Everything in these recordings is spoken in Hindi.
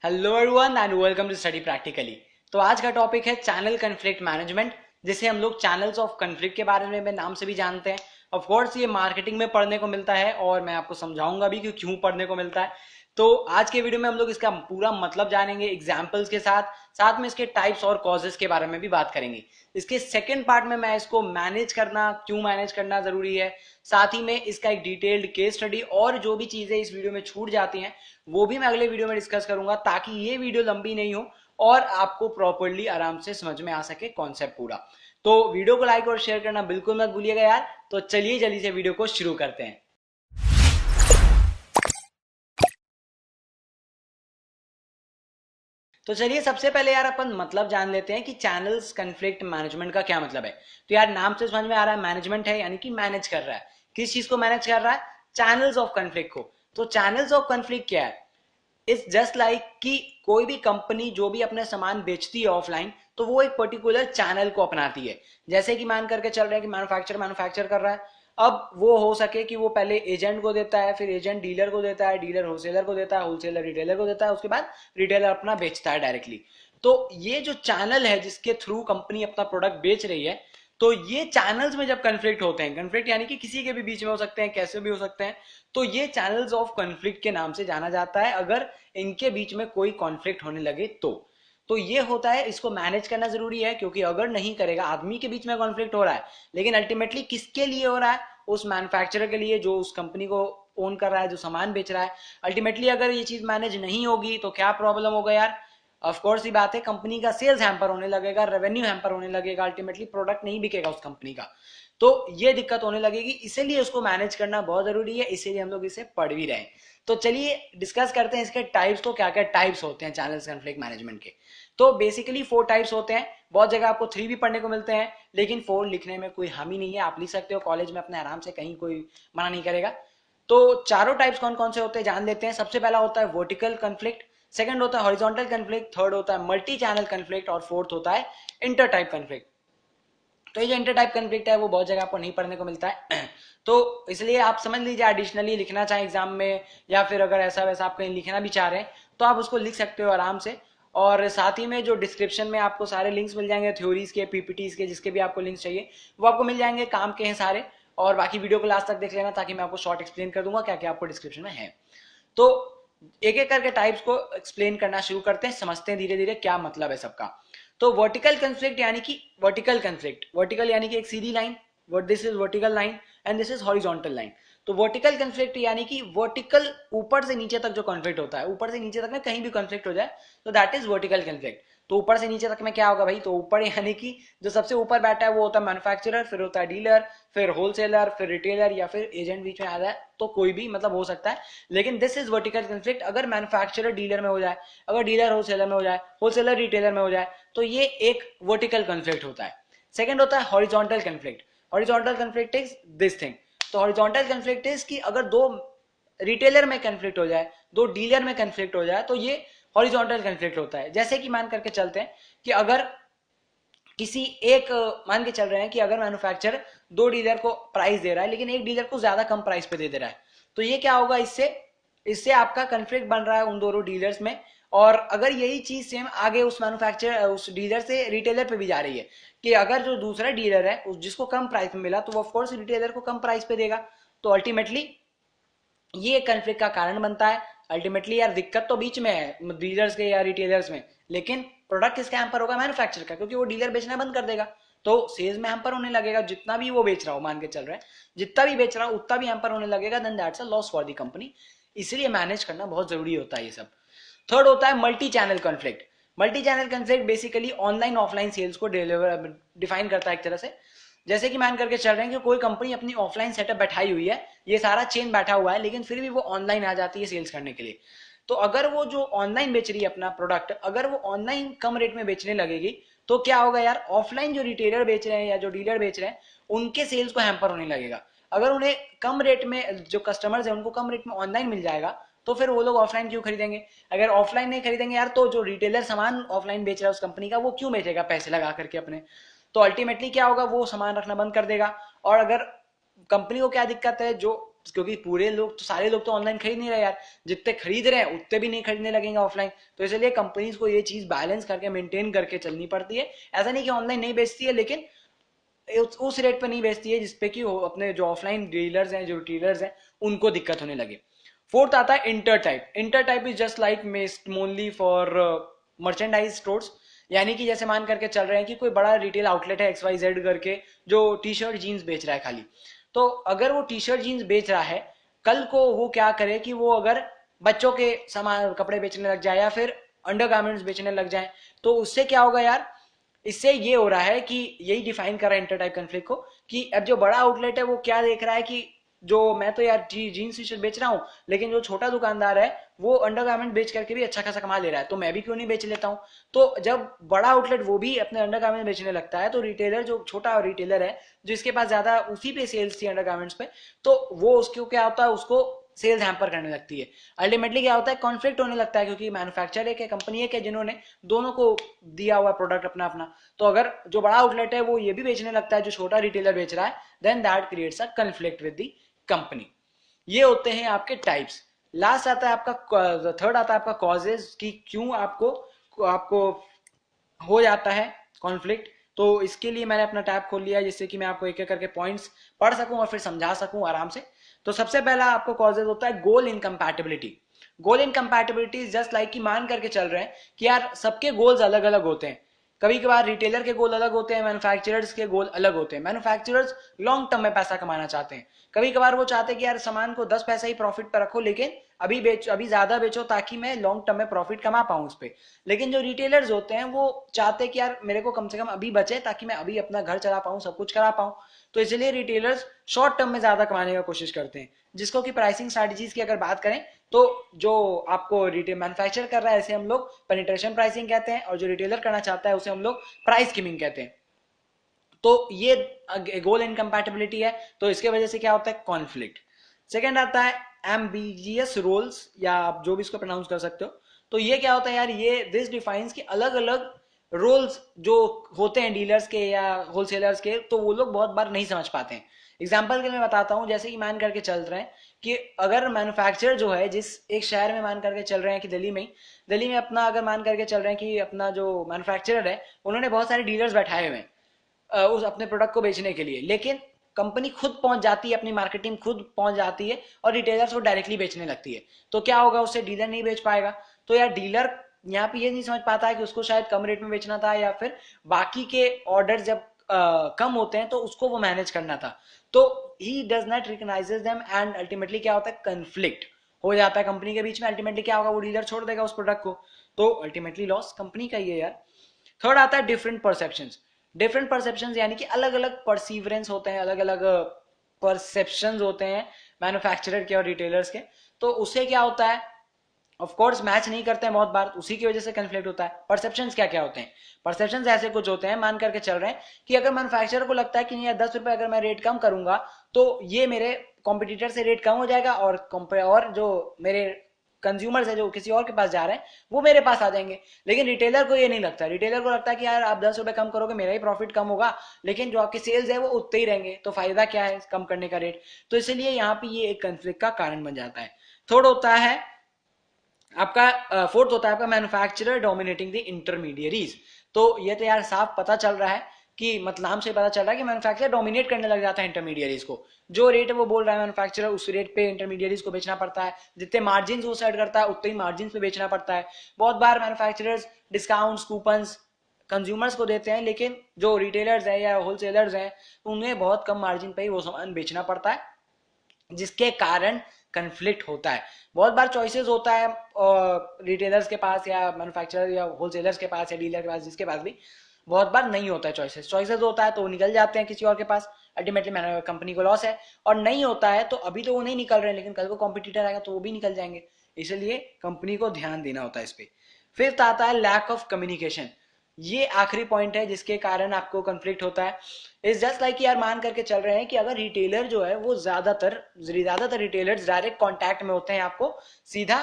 Hello everyone and welcome to study practically. तो आज का टॉपिक है चैनल कन्फ्लिक्ट मैनेजमेंट, जिसे हम लोग चैनल्स ऑफ कन्फ्लिक्ट के बारे में नाम से भी जानते हैं। ऑफ कोर्स ये मार्केटिंग में पढ़ने को मिलता है और मैं आपको समझाऊंगा भी कि क्यों पढ़ने को मिलता है। तो आज के वीडियो में हम लोग इसका पूरा मतलब जानेंगे एग्जाम्पल्स के साथ साथ में इसके टाइप्स और कॉजेस के बारे में भी बात करेंगे। इसके सेकेंड पार्ट में मैं इसको मैनेज करना, क्यों मैनेज करना जरूरी है, साथ ही में इसका एक डिटेल्ड केस स्टडी और जो भी चीजें इस वीडियो में छूट जाती हैं वो भी मैं अगले वीडियो में डिस्कस करूंगा, ताकि ये वीडियो लंबी नहीं हो और आपको प्रॉपरली आराम से समझ में आ सके कॉन्सेप्ट पूरा। तो वीडियो को लाइक और शेयर करना बिल्कुल मत भूलिएगा यार। तो चलिए जल्दी से वीडियो को शुरू करते हैं। तो चलिए सबसे पहले यार अपन मतलब जान लेते हैं कि चैनल्स कन्फ्लिक्ट मैनेजमेंट का क्या मतलब है। तो यार नाम से समझ में आ रहा है मैनेजमेंट है, यानी कि मैनेज कर रहा है। किस चीज को मैनेज कर रहा है? चैनल्स ऑफ कन्फ्लिक्ट को। तो चैनल्स ऑफ कन्फ्लिक्ट क्या है? इट्स जस्ट लाइक कि कोई भी कंपनी जो भी अपने सामान बेचती है ऑफलाइन, तो वो एक पर्टिकुलर चैनल को अपनाती है। जैसे कि मान करके चल रहे हैं कि मैन्युफैक्चर कर रहा है। अब वो हो सके कि वो पहले एजेंट को देता है, फिर एजेंट डीलर को देता है, डीलर होलसेलर को देता है, होलसेलर रिटेलर को देता है, उसके बाद रिटेलर अपना बेचता है डायरेक्टली। तो ये जो चैनल है जिसके थ्रू कंपनी अपना प्रोडक्ट बेच रही है, तो ये चैनल्स में जब कन्फ्लिक्ट होते हैं, कन्फ्लिक्ट यानी कि किसी के भी बीच में हो सकते हैं, कैसे भी हो सकते हैं, तो ये चैनल्स ऑफ कन्फ्लिक्ट के नाम से जाना जाता है अगर इनके बीच में कोई कॉन्फ्लिक्ट होने लगे तो ये होता है। इसको मैनेज करना जरूरी है, क्योंकि अगर नहीं करेगा, आदमी के बीच में कॉन्फ्लिक्ट हो रहा है लेकिन अल्टीमेटली किसके लिए हो रहा है? उस मैन्युफैक्चरर के लिए जो उस कंपनी को ओन कर रहा है, जो सामान बेच रहा है। अल्टीमेटली अगर ये चीज मैनेज नहीं होगी तो क्या प्रॉब्लम होगा यार? ऑफ कोर्स ही बात है, कंपनी का सेल्स हैम्पर होने लगेगा, रेवेन्यू हैम्पर होने लगेगा, अल्टीमेटली प्रोडक्ट नहीं बिकेगा उस कंपनी का। तो ये दिक्कत होने लगेगी, इसीलिए उसको मैनेज करना बहुत जरूरी है, इसीलिए हम लोग इसे पढ़ भी रहे हैं। तो चलिए डिस्कस करते हैं इसके टाइप्स को, क्या क्या टाइप्स होते हैं चैनल्स कॉन्फ्लिक्ट मैनेजमेंट के। तो बेसिकली 4 टाइप्स होते हैं। बहुत जगह आपको 3 भी पढ़ने को मिलते हैं, लेकिन 4 लिखने में कोई हामी नहीं है, आप लिख सकते हो कॉलेज में अपने आराम से, कहीं कोई मना नहीं करेगा। तो चारों टाइप्स कौन कौन से होते हैं जान लेते हैं। सबसे पहला होता है वर्टिकल कन्फ्लिक्ट, सेकंड होता है हॉरिजॉन्टल कन्फ्लिक्ट, थर्ड होता है मल्टी चैनल कन्फ्लिक्ट और फोर्थ होता है इंटर टाइप कन्फ्लिक्ट। तो ये जो इंटर टाइप कन्फ्लिक्ट है वो बहुत जगह आपको नहीं पढ़ने को मिलता है तो इसलिए आप समझ लीजिए, एडिशनली लिखना चाहें एग्जाम में, या फिर अगर ऐसा वैसा आप कहीं लिखना भी चाह रहे हैं तो आप उसको लिख सकते हो आराम से। और साथ ही में जो डिस्क्रिप्शन में आपको सारे लिंक्स मिल जाएंगे, थ्योरीज के, पीपीटीज के, जिसके भी आपको लिंक्स चाहिए वो आपको मिल जाएंगे, काम के हैं सारे। और बाकी वीडियो को लास्ट तक देख लेना, ताकि मैं आपको शॉर्ट एक्सप्लेन कर दूंगा क्या क्या आपको डिस्क्रिप्शन में है। तो एक एक करके टाइप्स को एक्सप्लेन करना शुरू करते हैं, समझते हैं धीरे धीरे क्या मतलब है सबका। तो वर्टिकल कंफ्लिक्ट यानी कि वर्टिकल कंफ्लिक्ट, वर्टिकल यानी कि एक सीधी line, what this is vertical line and this is horizontal line. तो वर्टिकल कंफ्लिक्ट यानी कि वर्टिकल, ऊपर से नीचे तक जो कॉन्फ्लिक्ट होता है, ऊपर से नीचे तक में कहीं भी कॉन्फ्लिक्ट हो जाए तो दैट इज वर्टिकल कंफ्लिक्ट। तो ऊपर से नीचे तक में क्या होगा भाई? तो ऊपर यानी कि जो सबसे ऊपर बैठा है वो होता है मैन्युफैक्चरर, फिर होता है डीलर, फिर होलसेलर, फिर रिटेलर, या फिर एजेंट बीच में आ जाए तो कोई भी मतलब हो सकता है। लेकिन दिस इज वर्टिकल कंफ्लिक्ट अगर मैन्युफैक्चरर डीलर में हो जाए, अगर डीलर होलसेलर में हो जाए, होलसेलर रिटेलर में हो जाए, तो ये एक वर्टिकल कंफ्लिक्ट होता है। सेकंड होता है horizontal conflict. Horizontal conflict is this thing. तो हॉरिजॉन्टल कंफ्लिक्ट इज कि अगर दो रिटेलर में कंफ्लिक्ट हो जाए, दो डीलर में कंफ्लिक्ट हो जाए, तो ये हॉरिजॉन्टल कंफ्लिक्ट होता है। जैसे कि मान करके चलते हैं कि अगर किसी एक, मान के चल रहे हैं कि अगर मैन्युफैक्चरर दो डीलर को प्राइस दे रहा है लेकिन एक डीलर को ज्यादा कम प्राइस पे दे रहा है, तो ये क्या होगा? इससे इससे आपका कंफ्लिक्ट बन रहा है उन दोनों डीलर्स में। और अगर यही चीज सेम आगे उस मैन्युफैक्चरर, उस डीलर से रिटेलर पे भी जा रही है, कि अगर जो दूसरा डीलर है उस जिसको कम प्राइस में मिला, तो वो ऑफकोर्स रिटेलर को कम प्राइस पे देगा। तो अल्टीमेटली ये कन्फ्लिक्ट का कारण बनता है। अल्टीमेटली यार दिक्कत तो बीच में है डीलर्स के या रिटेलर्स में, लेकिन प्रोडक्ट किसका हैम्पर होगा? मैन्युफैक्चरर का, क्योंकि वो डीलर बेचना बंद कर देगा तो सेल्स में हैम्पर होने लगेगा। जितना भी वो बेच रहा हो, मान के चल रहा है जितना भी बेच रहा हो उतना भी हैम्पर होने लगेगा, then that's a loss for the company. इसलिए मैनेज करना बहुत जरूरी होता है ये सब। थर्ड होता है multi channel conflict. Multi channel conflict basically online offline sales को डिफाइन करता है एक तरह से। जैसे कि मान करके चल रहे हैं कि कोई कंपनी अपनी ऑफलाइन सेटअप बैठाई हुई है, ये सारा चेन बैठा हुआ है, लेकिन फिर भी वो ऑनलाइन आ जाती है सेल्स करने के लिए। तो अगर वो जो ऑनलाइन बेच रही है अपना प्रोडक्ट, अगर वो ऑनलाइन कम रेट में बेचने लगेगी, तो क्या होगा यार? ऑफलाइन जो रिटेलर बेच रहे हैं या जो डीलर बेच रहे हैं उनके सेल्स को हैम्पर होने लगेगा। अगर उन्हें कम रेट में, जो कस्टमर्स है उनको कम रेट में ऑनलाइन मिल जाएगा, तो फिर वो लोग ऑफलाइन क्यों खरीदेंगे? अगर ऑफलाइन नहीं खरीदेंगे यार, तो जो रिटेलर सामान ऑफलाइन बेच रहा है उस कंपनी का, वो क्यों बेचेगा पैसे लगा करके अपने? तो अल्टीमेटली क्या होगा? वो सामान रखना बंद कर देगा। और अगर कंपनी को क्या दिक्कत है, जो क्योंकि पूरे लोग तो, सारे लोग तो ऑनलाइन खरीद नहीं रहे यार, जितने खरीद रहे हैं उतने भी नहीं खरीदने लगेंगे ऑफलाइन। तो इसलिए कंपनीज को ये चीज बैलेंस करके मेंटेन करके चलनी पड़ती है। ऐसा नहीं कि ऑनलाइन नहीं बेचती है, लेकिन उस रेट पर नहीं बेचती है जिसपे कि अपने जो ऑफलाइन डीलर्स हैं, जो रिटेलर्स हैं, उनको दिक्कत होने लगे। फोर्थ आता है inter type. Inter type is just like mainly for merchandise stores. यानी कि जैसे मान करके चल रहे हैं कि कोई बड़ा रिटेल आउटलेट है XYZ करके, जो टी शर्ट जीन्स बेच रहा है खाली। तो अगर वो टी शर्ट जीन्स बेच रहा है, कल को वो क्या करे कि वो अगर बच्चों के सामान कपड़े बेचने लग जाए या फिर अंडरगारमेंट्स बेचने लग जाए, तो उससे क्या होगा यार, इससे ये हो रहा है कि यही डिफाइन कर रहा है इंटर टाइप कन्फ्लिक्ट को, कि अब जो बड़ा आउटलेट है वो क्या देख रहा है कि जो मैं तो यार जीन्स टी शर्ट बेच रहा हूँ, लेकिन जो छोटा दुकानदार है वो अंडरगारमेंट बेच करके भी अच्छा खासा कमा ले रहा है, तो मैं भी क्यों नहीं बेच लेता हूँ। तो जब बड़ा आउटलेट वो भी अपने अंडरगारमेंट बेचने लगता है, तो रिटेलर, जो छोटा रिटेलर है जिसके पास ज्यादा उसी पे सेल्स थी अंडरगारमेंट्स पे, तो वो उसको क्या होता है, उसको सेल्स हैम्पर करने लगती है। अल्टीमेटली क्या होता है, कॉन्फ्लिक्ट होने लगता है, क्योंकि मैन्युफैक्चरर एक है, कंपनी एक है, जिन्होंने दोनों को दिया हुआ प्रोडक्ट अपना अपना। तो अगर जो बड़ा आउटलेट है वो ये भी बेचने लगता है जो छोटा रिटेलर बेच रहा है, then that creates a conflict with the company. ये होते हैं आपके टाइप्स। लास्ट आता है आपका, थर्ड आता है आपका कॉजेज, कि क्यों आपको आपको हो जाता है कॉन्फ्लिक्ट। तो इसके लिए मैंने अपना टैब खोल लिया है, जिससे कि मैं आपको एक एक करके पॉइंट्स पढ़ सकूं और फिर समझा सकूं आराम से। तो सबसे पहला आपको कॉजेज होता है goal incompatibility. Goal incompatibility is just like कि मान करके चल रहे हैं कि यार सबके गोल्स अलग अलग होते हैं। कभी कभार रिटेलर के गोल अलग होते हैं, मैन्युफैक्चरर्स के गोल अलग होते हैं। मैन्युफैक्चरर्स लॉन्ग टर्म में पैसा कमाना चाहते हैं, कभी कभार वो चाहते हैं कि यार सामान को 10 पैसा ही प्रॉफिट पर रखो, लेकिन अभी ज्यादा बेचो ताकि मैं लॉन्ग टर्म में प्रॉफिट कमा पाऊं उस पर। लेकिन जो रिटेलर्स होते हैं वो चाहते हैं कि यार मेरे को कम से कम अभी बचे ताकि मैं अभी अपना घर चला पाऊं, सब कुछ करा पाऊं। तो इसलिए रिटेलर्स शॉर्ट टर्म में ज्यादा कमाने का कोशिश करते हैं, जिसको कि प्राइसिंग स्ट्रैटेजीज की अगर बात करें, तो जो आपको रिटेल मैन्युफैक्चर कर रहा है ऐसे हम लोग पेनिट्रेशन प्राइसिंग कहते हैं, और जो रिटेलर करना चाहता है उसे हम लोग प्राइस स्कीमिंग कहते हैं। तो ये गोल इनकम्पैटिबिलिटी है, तो इसके वजह से क्या होता है, कॉन्फ्लिक्ट। सेकेंड आता है एम्बिगियस रोल्स, या आप जो भी इसको प्रोनाउंस कर सकते हो। तो ये क्या होता है यार, ये दिस डिफाइंस कि अलग अलग रोल्स जो होते हैं डीलर्स के या होलसेलर्स के, तो वो लोग बहुत बार नहीं समझ पाते हैं। एग्जाम्पल के लिए मैं बताता हूँ, जैसे कि मान करके चल रहे हैं कि अगर मैन्युफैक्चरर जो है जिस एक शहर में मान करके चल रहे हैं कि दिल्ली में अपना अगर मान करके चल रहे हैं कि अपना जो मैन्युफैक्चरर है उन्होंने बहुत सारे डीलर्स बैठाए हुए हैं उस अपने प्रोडक्ट को बेचने के लिए, लेकिन कंपनी खुद पहुंच जाती है, अपनी मार्केटिंग खुद पहुंच जाती है और रिटेलर्स को डायरेक्टली बेचने लगती है। तो क्या होगा, उससे डीलर नहीं बेच पाएगा। तो यार डीलर यहाँ पे ये नहीं समझ पाता है कि उसको शायद कम रेट में बेचना था, या फिर बाकी के ऑर्डर जब कम होते हैं तो उसको वो मैनेज करना था। तो he does not recognises them, and ultimately क्या होता है, कंफ्लिक्ट हो जाता है कंपनी के बीच में। अल्टीमेटली क्या होगा, वो डीलर छोड़ देगा उस प्रोडक्ट को, तो अल्टीमेटली लॉस कंपनी का ही है यार। थर्ड आता है डिफरेंट परसेप्शंस। डिफरेंट परसेप्शंस यानी कि अलग अलग परसीवरेंस होते हैं, अलग अलग परसेप्शंस होते हैं मैन्युफैक्चरर के और रिटेलर्स के। तो उससे क्या होता है, ऑफ कोर्स मैच नहीं करते हैं बहुत बार, उसी की वजह से कंफ्लिक्ट होता है। परसेप्शंस क्या क्या होते हैं, परसेप्शंस ऐसे कुछ होते हैं, मान करके चल रहे हैं कि अगर मैन्युफैक्चरर को लगता है कि नहीं यार 10 रुपए अगर मैं रेट कम करूंगा तो ये मेरे कॉम्पिटिटर से रेट कम हो जाएगा, और जो मेरे कंज्यूमर्स है जो किसी और के पास जा रहे हैं वो मेरे पास आ जाएंगे। लेकिन रिटेलर को ये नहीं लगता, रिटेलर को लगता है कि यार आप 10 रुपए कम करोगे मेरा ही प्रॉफिट कम होगा, लेकिन जो आपके सेल्स है वो उतने ही रहेंगे, तो फायदा क्या है कम करने का रेट। तो इसलिए यहाँ पे ये एक कंफ्लिक्ट का कारण बन जाता है। थर्ड होता है आपका, फोर्थ होता है आपका मैन्युफैक्चरर डोमिनेटिंग द इंटरमीडियरीज। तो ये तो यार साफ पता चल रहा है कि मतलब नाम से पता चल रहा है कि मैन्युफैक्चरर डोमिनेट करने लग जाता है इंटरमीडियरीज को। जो रेट है वो बोल रहा है मैन्युफैक्चरर, उस रेट पे इंटरमीडियरीज को बेचना पड़ता है। जितने मार्जिन वो सेट करता है उतने ही मार्जिन पे बेचना पड़ता है। बहुत बार मैन्युफैक्चरर्स डिस्काउंट्स कूपन्स कंज्यूमर्स को देते हैं, लेकिन जो रिटेलर्स हैं या होलसेलर्स हैं उन्हें बहुत कम मार्जिन पे ही वो सामान बेचना पड़ता है, जिसके कारण कंफ्लिक्ट होता है। बहुत बार चॉइसेस होता है रिटेलर्स के पास या मैन्युफैक्चरर या होलसेलर्स के पास या डीलर के पास, जिसके पास भी बहुत बार नहीं होता है चॉइसेस होता है तो वो निकल जाते हैं किसी और के पास, अल्टीमेटली कंपनी को लॉस है। और नहीं होता है तो अभी तो वो नहीं निकल रहे हैं, लेकिन कल को कॉम्पिटिटर आएगा तो वो भी निकल जाएंगे। इसलिए कंपनी को ध्यान देना होता है इस पे। फिफ्थ आता है लैक ऑफ कम्युनिकेशन। ये आखिरी पॉइंट है जिसके कारण आपको कंफ्लिक्ट होता है। इज जस्ट लाइक यार मान करके चल रहे हैं कि अगर रिटेलर जो है वो ज्यादातर रिटेलर्स डायरेक्ट कांटेक्ट में होते हैं आपको सीधा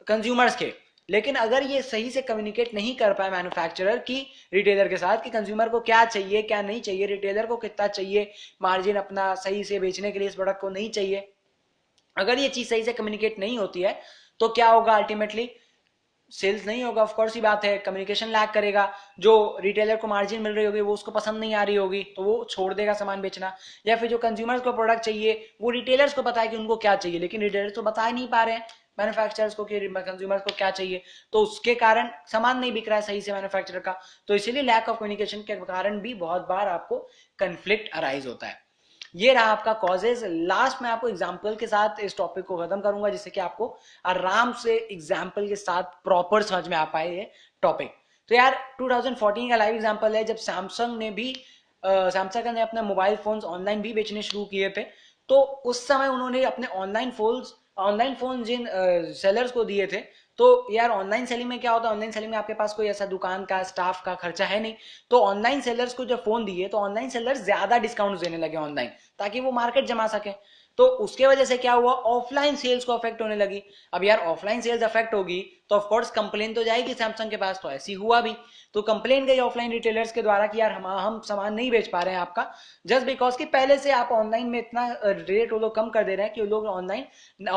कंज्यूमर्स के, लेकिन अगर ये सही से कम्युनिकेट नहीं कर पाए मैन्युफैक्चरर की रिटेलर के साथ कि कंज्यूमर को क्या चाहिए क्या नहीं चाहिए, रिटेलर को कितना चाहिए मार्जिन अपना सही से बेचने के लिए इस प्रोडक्ट को नहीं चाहिए, अगर ये चीज सही से कम्युनिकेट नहीं होती है तो क्या होगा, अल्टीमेटली सेल्स नहीं होगा, ऑफ कोर्स ही बात है, कम्युनिकेशन लैक करेगा, जो रिटेलर को मार्जिन मिल रही होगी वो उसको पसंद नहीं आ रही होगी तो वो छोड़ देगा सामान बेचना, या फिर जो कंज्यूमर्स को प्रोडक्ट चाहिए वो रिटेलर्स को पता है कि उनको क्या चाहिए, लेकिन रिटेलर्स तो बता ही नहीं पा रहे हैं मैन्युफैक्चरर्स को कि कंज्यूमर्स को क्या चाहिए, तो उसके कारण सामान नहीं बिक रहा है सही से मैन्युफैक्चरर का, तो इसीलिए लैक ऑफ कम्युनिकेशन के कारण भी बहुत बार आपको कंफ्लिक्ट अराइज होता है। ये रहा आपका कॉजेज। लास्ट में आपको एग्जाम्पल के साथ इस टॉपिक को खत्म करूंगा जिससे कि आपको आराम से एग्जाम्पल के साथ प्रॉपर समझ में आ पाए ये टॉपिक। तो यार 2014 का लाइव एग्जाम्पल है जब सैमसंग ने भी सैमसंग ने अपने मोबाइल फोन्स ऑनलाइन भी बेचने शुरू किए थे, तो उस समय उन्होंने अपने ऑनलाइन फोन जिन सेलर्स को दिए थे, तो यार ऑनलाइन सेलिंग में क्या होता है, ऑनलाइन सेलिंग में आपके पास कोई ऐसा दुकान का स्टाफ का खर्चा है नहीं, तो ऑनलाइन सेलर्स को जब फोन दिए तो ऑनलाइन सेलर्स ज्यादा डिस्काउंट देने लगे ऑनलाइन, ताकि वो मार्केट जमा सके, तो उसके वजह से क्या हुआ, ऑफलाइन सेल्स को अफेक्ट होने लगी। अब यार ऑफलाइन सेल्स अफेक्ट होगी तो ऑफकोर्स कंप्लेन तो जाएगी सैमसंग के पास, तो ऐसी हुआ भी, तो कंप्लेन गई ऑफलाइन रिटेलर्स के द्वारा कि यार हम सामान नहीं बेच पा रहे हैं आपका, जस्ट बिकॉज कि पहले से आप ऑनलाइन में इतना रेट वो लोग कम कर दे रहे हैं कि वो लोग ऑनलाइन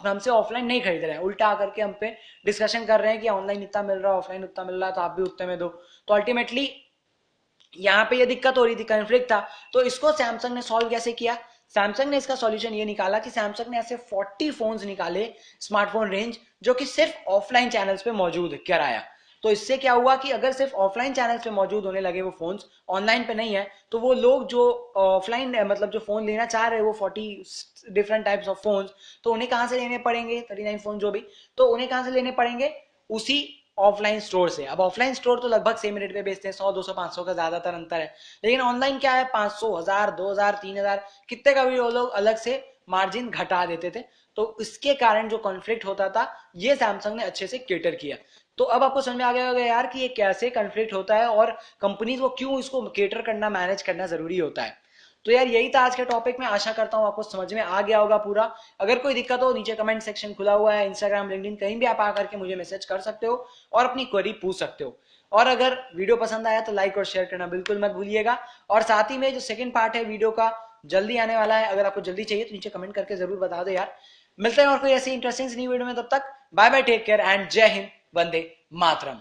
हमसे ऑफलाइन नहीं खरीद रहे हैं, उल्टा आकर के हम पे डिस्कशन कर रहे हैं कि ऑनलाइन इतना मिल रहा है ऑफलाइन उतना मिल रहा है तो आप भी उतने में दो, तो अल्टीमेटली यहाँ पे ये दिक्कत हो रही थी, कन्फ्लिक्ट था। तो इसको सैमसंग ने सॉल्व कैसे किया, सैमसंग ने इसका सॉल्यूशन ये निकाला कि सैमसंग ने ऐसे 40 फोन्स निकाले स्मार्टफोन रेंज जो कि सिर्फ ऑफलाइन चैनल्स पे मौजूद कराया। तो इससे क्या हुआ कि अगर सिर्फ ऑफलाइन चैनल्स पे मौजूद होने लगे वो फोन्स, ऑनलाइन पे नहीं है, तो वो लोग जो ऑफलाइन मतलब जो फोन लेना चाह रहे हैं वो 40 डिफरेंट टाइप्स ऑफ फोन्स, तो उन्हें कहां से लेने पड़ेंगे, 39 फोन जो भी, तो उन्हें कहां से लेने पड़ेंगे, उसी ऑफलाइन स्टोर से। अब ऑफलाइन स्टोर तो लगभग सेम रेट पे बेचते हैं, 100 200 500 का ज्यादातर अंतर है, लेकिन ऑनलाइन क्या है 500 1000 2000 3000 कितने का भी वो लोग अलग से मार्जिन घटा देते थे, तो इसके कारण जो कॉन्फ्लिक्ट होता था ये सैमसंग ने अच्छे से केटर किया। तो अब आपको समझ में आ गया होगा यार कि ये कैसे कॉन्फ्लिक्ट होता है और कंपनीज को क्यों इसको केटर करना मैनेज करना जरूरी होता है। तो यार यही था आज के टॉपिक में, आशा करता हूँ आपको समझ में आ गया होगा पूरा। अगर कोई दिक्कत हो नीचे कमेंट सेक्शन खुला हुआ है, इंस्टाग्राम लिंक्डइन कहीं भी आप आकर के मुझे मैसेज कर सकते हो और अपनी क्वेरी पूछ सकते हो। और अगर वीडियो पसंद आया तो लाइक और शेयर करना बिल्कुल मत भूलिएगा, और साथ ही में जो सेकंड पार्ट है वीडियो का जल्दी आने वाला है, अगर आपको जल्दी चाहिए तो नीचे कमेंट करके जरूर बता दो यार। मिलते हैं और कोई ऐसी इंटरेस्टिंग न्यू वीडियो में, तब तक bye bye, take care and जय हिंद, वंदे मातरम।